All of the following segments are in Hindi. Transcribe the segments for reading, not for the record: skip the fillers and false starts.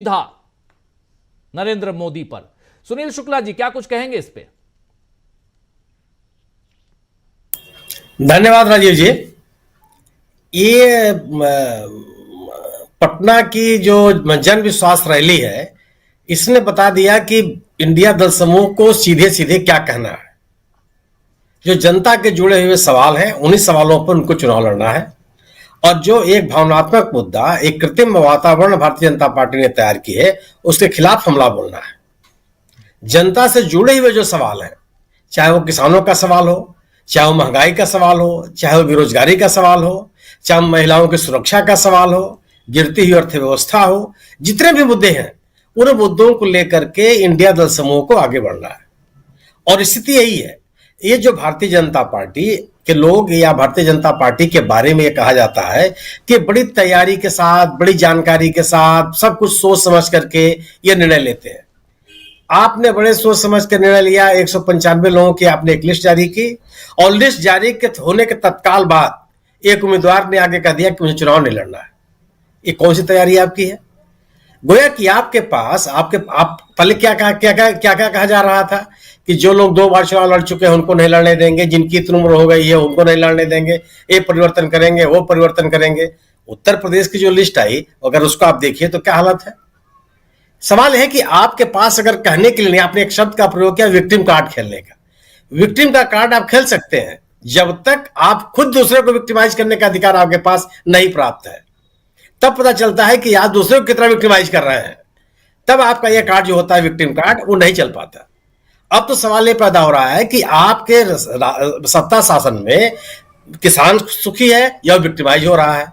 था नरेंद्र मोदी पर। सुनील शुक्ला जी क्या कुछ कहेंगे इस पे? धन्यवाद राजीव जी। ये पटना की जो जन विश्वास रैली है, इसने बता दिया कि इंडिया दल समूह को सीधे सीधे क्या कहना है। जो जनता के जुड़े हुए सवाल हैं, उन्हीं सवालों पर उनको चुनाव लड़ना है। और जो एक भावनात्मक मुद्दा, एक कृत्रिम वातावरण भारतीय जनता पार्टी ने तैयार की है, उसके खिलाफ हमला बोलना है। जनता से जुड़े हुए जो सवाल हैं, चाहे वो किसानों का सवाल हो, चाहे वो महंगाई का सवाल हो, चाहे वो बेरोजगारी का सवाल हो, चाहे महिलाओं की सुरक्षा का सवाल हो, गिरती हुई अर्थव्यवस्था हो, जितने भी मुद्दे हैं, उन मुद्दों को लेकर के इंडिया दल समूह को आगे बढ़ना है। और स्थिति यही है। ये जो भारतीय जनता पार्टी के लोग या भारतीय जनता पार्टी के बारे में ये कहा जाता है कि बड़ी तैयारी के साथ, बड़ी जानकारी के साथ, सब कुछ सोच समझ करके ये निर्णय लेते हैं। आपने बड़े सोच समझ कर निर्णय लिया, 195 लोगों की आपने एक लिस्ट जारी की, और लिस्ट जारी के होने के तत्काल बाद एक उम्मीदवार ने आगे कह दिया कि मुझे चुनाव नहीं लड़ना है। ये कौन सी तैयारी आपकी है? गोया कि आपके पास आप पहले क्या कहा जा रहा था कि जो लोग 2 बार चुनाव लड़ चुके हैं उनको नहीं लड़ने देंगे, जिनकी इतनी उम्र हो गई है उनको नहीं लड़ने देंगे, ये परिवर्तन करेंगे, वो परिवर्तन करेंगे। उत्तर प्रदेश की जो लिस्ट आई, अगर उसको आप देखिए तो क्या हालत है। सवाल है कि आपके पास अगर कहने के लिए नहीं, आपने एक शब्द का प्रयोग किया, विक्टिम कार्ड खेलने का। विक्टिम का कार्ड आप खेल सकते हैं जब तक आप खुद दूसरे को विक्टिमाइज करने का अधिकार आपके पास नहीं प्राप्त है। तब पता चलता है कि आप दूसरे को कितना विक्टिमाइज कर रहे हैं, तब आपका यह कार्ड जो होता है विक्टिम कार्ड, वो नहीं चल पाता। अब तो सवाल ये पैदा हो रहा है कि आपके सत्ता शासन में किसान सुखी है या विक्टिमाइज हो रहा है,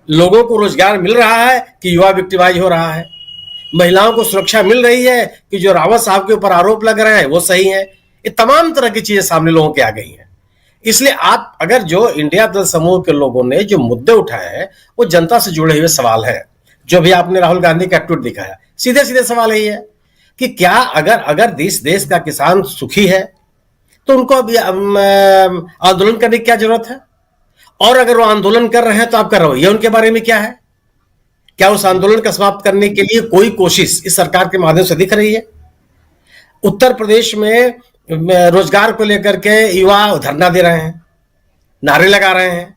लोगों को रोजगार मिल रहा है कि युवा विक्टिमाइज हो रहा है, महिलाओं को सुरक्षा मिल रही है कि जो रावत साहब के ऊपर आरोप लग रहे हैं वो सही है। ये तमाम तरह की चीजें सामने लोगों के आ गई हैं। इसलिए आप अगर जो इंडिया दल समूह के लोगों ने जो मुद्दे उठाए हैं, वो जनता से जुड़े हुए सवाल हैं। जो भी आपने राहुल गांधी का ट्वीट दिखाया, सीधे सीधे सवाल यही है कि क्या अगर देश का किसान सुखी है तो उनको अभी आंदोलन करने की क्या जरूरत है? और अगर वो आंदोलन कर रहे हैं तो आपका रवैया उनके बारे में क्या है? क्या उस आंदोलन का समाप्त करने के लिए कोई कोशिश इस सरकार के माध्यम से दिख रही है? उत्तर प्रदेश में रोजगार को लेकर के युवा धरना दे रहे हैं, नारे लगा रहे हैं।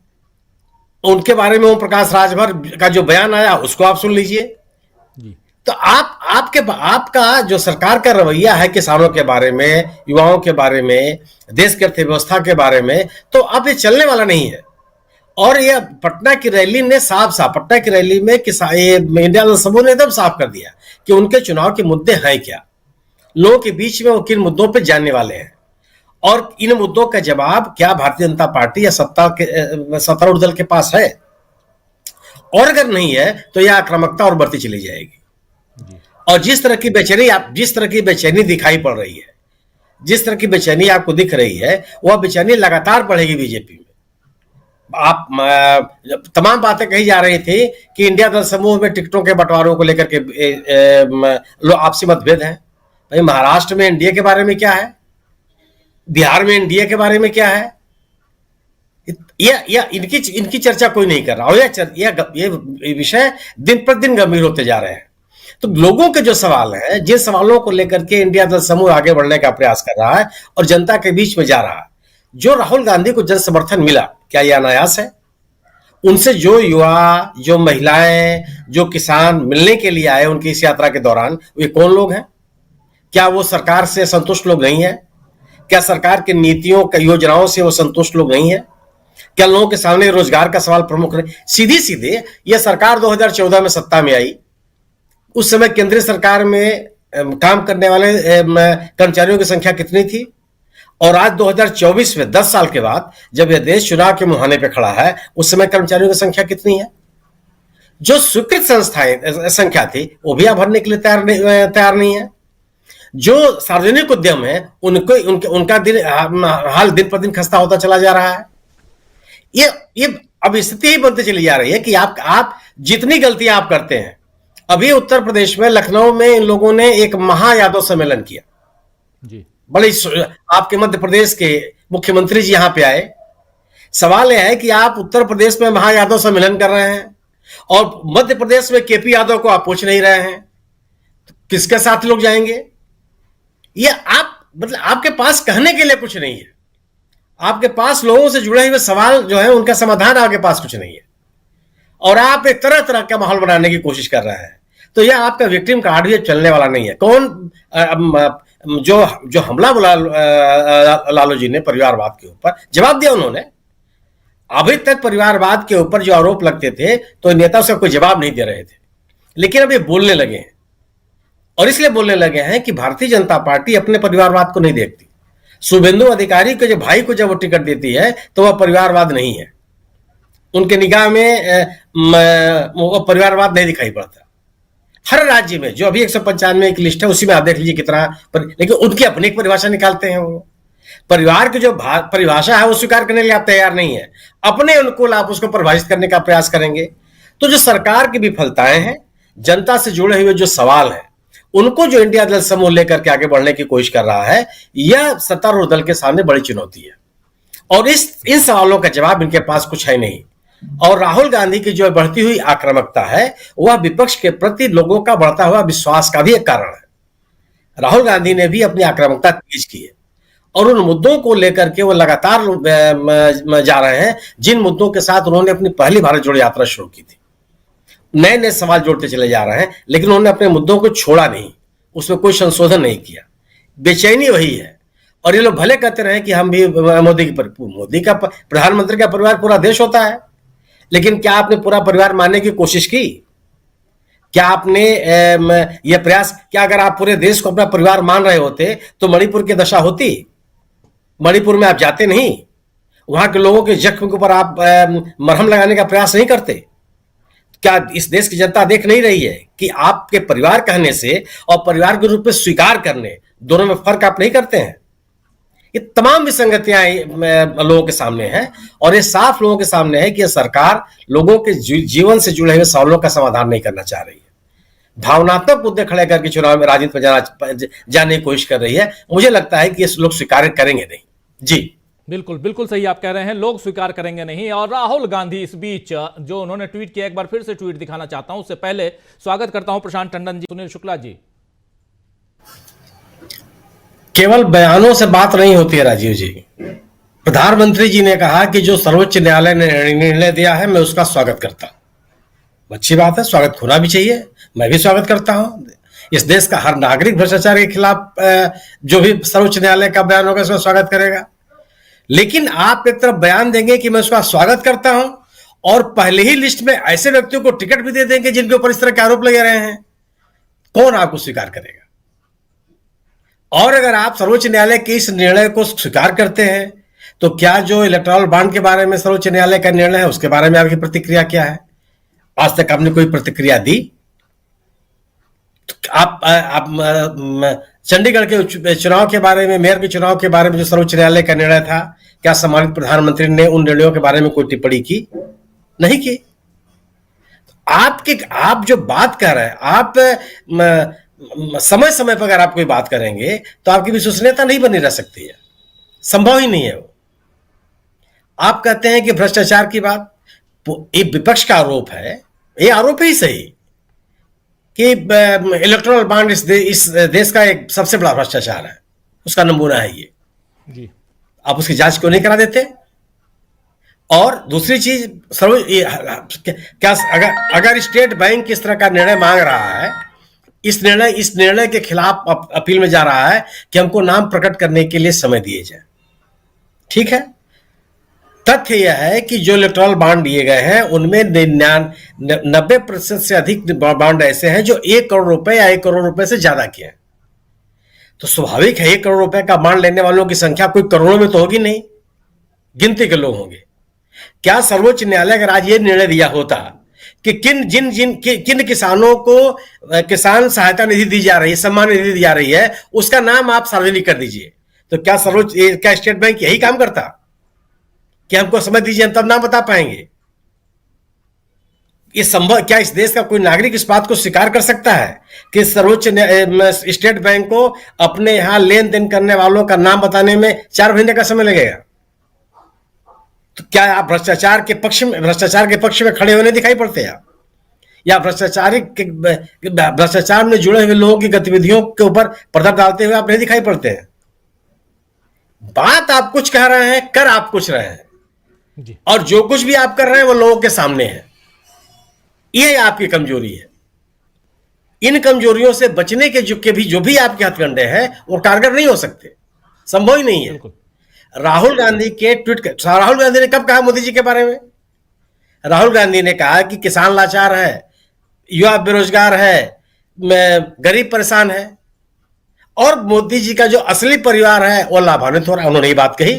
उनके बारे में ओम प्रकाश राजभर का जो बयान आया उसको आप सुन लीजिए। तो आपका जो सरकार का रवैया है किसानों के बारे में, युवाओं के बारे में, देश की अर्थव्यवस्था के बारे में, तो अब ये चलने वाला नहीं है। और ये पटना की रैली ने पटना की रैली में इंडिया दल समूह ने एकदम साफ कर दिया कि उनके चुनाव के मुद्दे हैं क्या, लोगों के बीच में वो किन मुद्दों पे जानने वाले हैं, और इन मुद्दों का जवाब क्या भारतीय जनता पार्टी या सत्तारूढ़ दल के पास है। और अगर नहीं है तो यह आक्रामकता और बढ़ती चली जाएगी। और जिस तरह की बेचैनी दिखाई पड़ रही है, जिस तरह की बेचैनी आपको दिख रही है, वह बेचैनी लगातार बढ़ेगी बीजेपी में। आप तमाम बातें कही जा रही थी कि इंडिया दल समूह में टिकटों के बंटवारों को लेकर के आपसी मतभेद हैं। भाई, महाराष्ट्र में एनडीए के बारे में क्या है, बिहार में एनडीए के बारे में क्या है, इनकी चर्चा कोई नहीं कर रहा। और ये विषय दिन पर दिन गंभीर होते जा रहे हैं। तो लोगों के जो सवाल हैं, जिन सवालों को लेकर के इंडिया दल समूह आगे बढ़ने का प्रयास कर रहा है और जनता के बीच में जा रहा है, जो राहुल गांधी को जन समर्थन मिला, क्या यह अनायास है? उनसे जो युवा, जो महिलाएं, जो किसान मिलने के लिए आए उनकी इस यात्रा के दौरान, वे कौन लोग हैं? क्या वो सरकार से संतुष्ट लोग नहीं है? क्या सरकार की नीतियों, योजनाओं से वो संतुष्ट लोग नहीं है? क्या लोगों के सामने रोजगार का सवाल प्रमुख नहीं? सीधे सीधे यह सरकार 2014 में सत्ता में आई, उस समय केंद्रीय सरकार में काम करने वाले कर्मचारियों की संख्या कितनी थी? और आज 2024 में 10 साल के बाद जब यह देश चुनाव के मुहाने पे खड़ा है, उस समय कर्मचारियों की संख्या कितनी है? जो स्वीकृत संस्थाएं संख्या थी वो भी आप भरने के लिए तैयार नहीं है। जो सार्वजनिक उद्यम है उनका हाल दिन पर दिन खस्ता होता चला जा रहा है। ये अब स्थिति ही बनती चली जा रही है कि आप जितनी गलतियां आप करते हैं। अभी उत्तर प्रदेश में लखनऊ में इन लोगों ने एक महा यादव सम्मेलन किया जी। बड़ी आपके मध्य प्रदेश के मुख्यमंत्री जी यहां पे आए। सवाल यह है कि आप उत्तर प्रदेश में महा यादव सम्मेलन कर रहे हैं और मध्य प्रदेश में केपी यादव को आप पूछ नहीं रहे हैं, तो किसके साथ लोग जाएंगे? ये आप मतलब आपके पास कहने के लिए कुछ नहीं है, आपके पास लोगों से जुड़े हुए सवाल जो है उनका समाधान आपके पास कुछ नहीं है, और आप एक तरह तरह का माहौल बनाने की कोशिश कर रहे हैं। तो यह आपका विक्टिम कार्ड भी चलने वाला नहीं है। कौन जो हमला बोला लालू जी ने परिवारवाद के ऊपर, जवाब दिया उन्होंने। अभी तक परिवारवाद के ऊपर जो आरोप लगते थे तो नेता उसका कोई जवाब नहीं दे रहे थे, लेकिन अब ये बोलने लगे हैं, और इसलिए बोलने लगे हैं कि भारतीय जनता पार्टी अपने परिवारवाद को नहीं देखती। शुभेंदु अधिकारी के जो भाई को जब वो टिकट देती है तो वह परिवारवाद नहीं है, उनके निगाह में वो परिवारवाद नहीं दिखाई पड़ता। हर राज्य में जो अभी 195 की लिस्ट है उसी में आप देख लीजिए कितना लेकिन उनकी अपनी एक परिभाषा निकालते हैं। वो परिवार की जो परिभाषा है वो स्वीकार करने के लिए आप तैयार नहीं है, अपने अनुकूल आप उसको परिभाषित करने का प्रयास करेंगे। तो जो सरकार की विफलताएं हैं, जनता से जुड़े हुए जो सवाल है, उनको जो इंडिया दल समूह लेकर के आगे बढ़ने की कोशिश कर रहा है, यह सत्तारूढ़ दल के सामने बड़ी चुनौती है, और इन सवालों का जवाब इनके पास कुछ है नहीं। और राहुल गांधी की जो बढ़ती हुई आक्रामकता है वह विपक्ष के प्रति लोगों का बढ़ता हुआ विश्वास का भी एक कारण है। राहुल गांधी ने भी अपनी आक्रामकता तेज की है, और उन मुद्दों को लेकर के वो लगातार जा रहे हैं जिन मुद्दों के साथ उन्होंने अपनी पहली भारत जोड़ो यात्रा शुरू की थी। नए नए सवाल जोड़ते चले जा रहे हैं, लेकिन उन्होंने अपने मुद्दों को छोड़ा नहीं, उसमें कोई संशोधन नहीं किया। बेचैनी वही है, और ये लोग भले कहते रहे कि हम भी मोदी का प्रधानमंत्री का परिवार पूरा देश होता है, लेकिन क्या आपने पूरा परिवार मानने की कोशिश की? क्या आपने यह प्रयास, क्या अगर आप पूरे देश को अपना परिवार मान रहे होते तो मणिपुर की दशा होती? मणिपुर में आप जाते नहीं, वहां के लोगों के जख्म के ऊपर आप मरहम लगाने का प्रयास नहीं करते? क्या इस देश की जनता देख नहीं रही है कि आपके परिवार कहने से और परिवार के रूप में स्वीकार करने, दोनों में फर्क आप नहीं करते हैं? ये तमाम विसंगतियां लोगों के सामने हैं, और ये साफ लोगों के सामने है कि यह सरकार लोगों के जीवन से जुड़े हुए सवालों का समाधान नहीं करना चाह रही है, भावनात्मक मुद्दे खड़े करके चुनाव में राजनीति में जाने की कोशिश कर रही है। मुझे लगता है कि ये लोग स्वीकार करेंगे नहीं। जी बिल्कुल बिल्कुल सही आप कह रहे हैं, लोग स्वीकार करेंगे नहीं। और राहुल गांधी इस बीच जो उन्होंने ट्वीट किया, एक बार फिर से ट्वीट दिखाना चाहता हूं, उससे पहले स्वागत करता हूं प्रशांत टंडन जी, सुनील शुक्ला जी। केवल बयानों से बात नहीं होती है राजीव जी। प्रधानमंत्री जी ने कहा कि जो सर्वोच्च न्यायालय ने निर्णय दिया है मैं उसका स्वागत करता हूं। अच्छी बात है, स्वागत होना भी चाहिए, मैं भी स्वागत करता हूं। इस देश का हर नागरिक भ्रष्टाचार के खिलाफ जो भी सर्वोच्च न्यायालय का बयान होगा उसका स्वागत करेगा। लेकिन आप एक तरफ बयान देंगे कि मैं उसका स्वागत करता हूं, और पहले ही लिस्ट में ऐसे व्यक्तियों को टिकट भी दे देंगे जिनके ऊपर इस तरह के आरोप लगे रहे हैं। कौन आपको स्वीकार करेगा? और अगर आप सर्वोच्च न्यायालय के इस निर्णय को स्वीकार करते हैं तो क्या जो इलेक्टोरल बॉन्ड के बारे में सर्वोच्च न्यायालय का निर्णय है उसके बारे में आपकी प्रतिक्रिया क्या है? आज तक आपने कोई प्रतिक्रिया दी? तो आप चंडीगढ़ के चुनाव के बारे में, मेयर के चुनाव के बारे में जो सर्वोच्च न्यायालय का निर्णय था, क्या सम्मानित प्रधानमंत्री ने उन निर्णयों के बारे में कोई टिप्पणी की? नहीं की। आप जो बात कर रहे हैं, आप समय समय पर अगर आप कोई बात करेंगे तो आपकी विश्वसनीयता नहीं बनी रह सकती है, संभव ही नहीं है वो। आप कहते हैं कि भ्रष्टाचार की बात, ये विपक्ष का आरोप है, ये आरोप ही सही कि इलेक्टोरल बॉन्ड इस देश का एक सबसे बड़ा भ्रष्टाचार है, उसका नमूना है ये जी। आप उसकी जांच क्यों नहीं करा देते? और दूसरी चीज, क्या अगर स्टेट बैंक इस तरह का निर्णय मांग रहा है, इस निर्णय के खिलाफ अपील में जा रहा है कि हमको नाम प्रकट करने के लिए समय दिए जाए, ठीक है। तथ्य यह है कि जो इलेक्टोरल बॉन्ड दिए गए हैं उनमें 90% से अधिक बॉन्ड ऐसे हैं जो 1 करोड़ रुपए या 1 करोड़ रुपए से ज्यादा के हैं। तो स्वाभाविक है 1 करोड़ रुपए का बॉन्ड लेने वालों की संख्या कोई करोड़ों में तो होगी नहीं, गिनती के लोग होंगे। क्या सर्वोच्च न्यायालय अगर आज ये निर्णय दिया होता कि किन किसानों को किसान सहायता निधि दी जा रही है, सम्मान निधि दी जा रही है, उसका नाम आप सार्वजनिक कर दीजिए, तो क्या स्टेट बैंक यही काम करता कि हमको समझ दीजिए, हम तब नाम बता पाएंगे? ये संभव? क्या इस देश का कोई नागरिक इस बात को स्वीकार कर सकता है कि सर्वोच्च स्टेट बैंक को अपने यहां लेन देन करने वालों का नाम बताने में 4 महीने का समय लगेगा? तो क्या आप भ्रष्टाचार के पक्ष में खड़े होने दिखाई पड़ते हैं? या भ्रष्टाचार में जुड़े हुए लोगों की गतिविधियों के ऊपर पर्दा डालते हुए आप नहीं दिखाई पड़ते हैं। बात आप कुछ कह रहे हैं, कर आप कुछ रहे हैं जी। और जो कुछ भी आप कर रहे हैं वो लोगों के सामने है। यह आपकी कमजोरी है। इन कमजोरियों से बचने के जो भी आपके हथकंडे हैं वो कारगर नहीं हो सकते, संभव ही नहीं है। राहुल गांधी के राहुल गांधी ने कब कहा मोदी जी के बारे में? राहुल गांधी ने कहा कि किसान लाचार है, युवा बेरोजगार है, गरीब परेशान है और मोदी जी का जो असली परिवार है वो लाभान्वित हो रहा है। उन्होंने ये बात कही।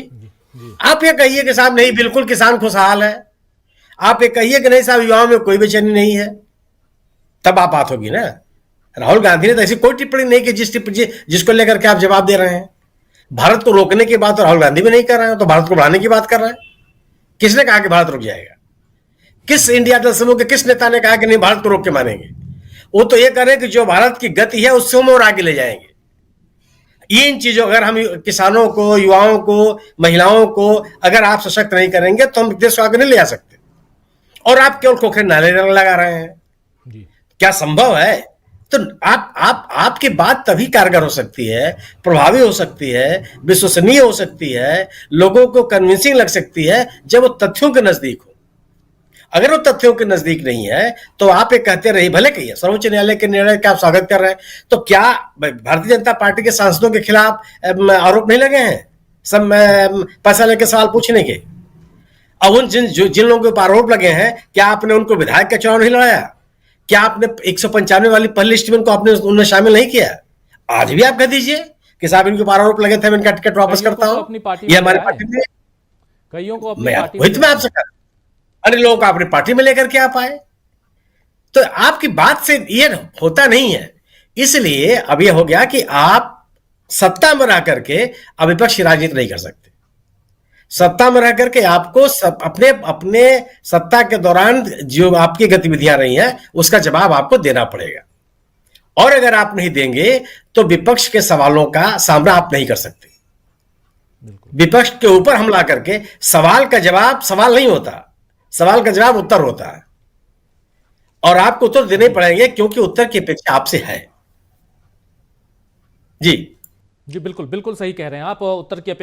आप ये कहिए कि साहब नहीं, बिल्कुल किसान खुशहाल है। आप ये कहिए कि नहीं साहब, युवाओं में कोई बेचैनी नहीं है, तब आप बात होगी ना। राहुल गांधी ने तो ऐसी कोई टिप्पणी नहीं की जिसको लेकर के आप जवाब दे रहे हैं। भारत को रोकने की बात तो राहुल गांधी भी नहीं कर रहे हैं, तो भारत को बढ़ाने की बात कर रहे हैं। किसने कहा कि भारत रुक जाएगा? किस इंडिया दल समूह के किस नेता ने कहा कि नहीं भारत को रोक के मानेंगे? वो तो ये करें कि जो भारत की गति है उससे हम और आगे ले जाएंगे। इन चीजों अगर हम किसानों को, युवाओं को, महिलाओं को अगर आप सशक्त नहीं करेंगे तो हम देश को आगे नहीं ले जा सकते। और आप केवल खोखले नारे लगा रहे हैं जी। क्या संभव है? तो आपकी बात तभी कारगर हो सकती है, प्रभावी हो सकती है, विश्वसनीय हो सकती है, लोगों को कन्विंसिंग लग सकती है जब वो तथ्यों के नजदीक हो। अगर वो तथ्यों के नजदीक नहीं है तो आप ये कहते रहिए, भले कहिए सर्वोच्च न्यायालय के निर्णय का आप स्वागत कर रहे हैं, तो क्या भारतीय जनता पार्टी के सांसदों के खिलाफ आरोप नहीं लगे हैं सब पैसा लेके सवाल पूछने के? अब उन जिन लोगों के ऊपर आरोप लगे हैं, क्या आपने उनको विधायक का चुनाव नहीं लड़ाया? क्या आपने 195 वाली पहली लिस्ट में उनको आपने उनमें शामिल नहीं किया? आज भी आप कह दीजिए कि साहब इनके ऊपर आरोप लगे थे, मैं इनका टिकट वापस करता हूं, ये हमारे पार्टी में कईयों को मैं आपसे कर अन्य लोगों को अपनी पार्टी में लेकर के आप आए, तो आपकी बात से ये होता नहीं है। इसलिए अब यह हो गया कि आप सत्ता में रह करके अब विपक्ष की राजनीति नहीं कर सकते। सत्ता में रह करके आपको अपने सत्ता के दौरान जो आपकी गतिविधियां रही हैं उसका जवाब आपको देना पड़ेगा, और अगर आप नहीं देंगे तो विपक्ष के सवालों का सामना आप नहीं कर सकते। विपक्ष के ऊपर हमला करके सवाल का जवाब सवाल नहीं होता, सवाल का जवाब उत्तर होता है, और आपको उत्तर देने पड़ेंगे क्योंकि उत्तर की अपेक्षा आपसे है। जी बिल्कुल बिल्कुल सही कह रहे हैं आप। उत्तर की अपेक्षा